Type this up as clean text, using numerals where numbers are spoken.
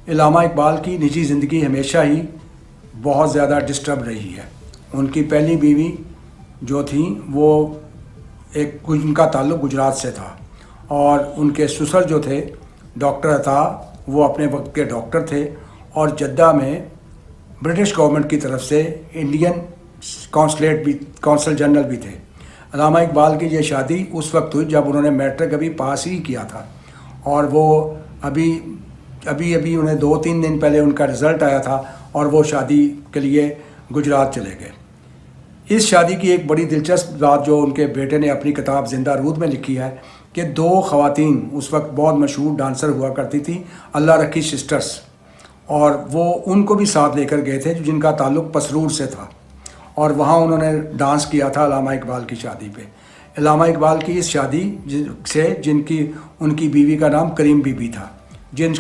علامہ اقبال کی نجی زندگی ہمیشہ ہی بہت زیادہ ڈسٹرب رہی ہے۔ ان کی پہلی بیوی جو تھیں وہ ان کا تعلق گجرات سے تھا، اور ان کے سسر جو تھے ڈاکٹر عطا، وہ اپنے وقت کے ڈاکٹر تھے اور جدہ میں برٹش گورنمنٹ کی طرف سے انڈین کونسل جنرل بھی تھے۔ علامہ اقبال کی یہ شادی اس وقت ہوئی جب انہوں نے میٹرک ابھی پاس ہی کیا تھا، اور وہ ابھی انہیں 2-3 دن پہلے ان کا رزلٹ آیا تھا اور وہ شادی کے لیے گجرات چلے گئے۔ اس شادی کی ایک بڑی دلچسپ بات جو ان کے بیٹے نے اپنی کتاب زندہ رود میں لکھی ہے کہ 2 خواتین اس وقت بہت مشہور ڈانسر ہوا کرتی تھیں، اللہ رکھی سسٹرز، اور وہ ان کو بھی ساتھ لے کر گئے تھے جن کا تعلق پسرور سے تھا، اور وہاں انہوں نے ڈانس کیا تھا علامہ اقبال کی شادی پہ۔ علامہ اقبال کی اس شادی سے ان کی بیوی کا نام کریم بی بی تھا، جن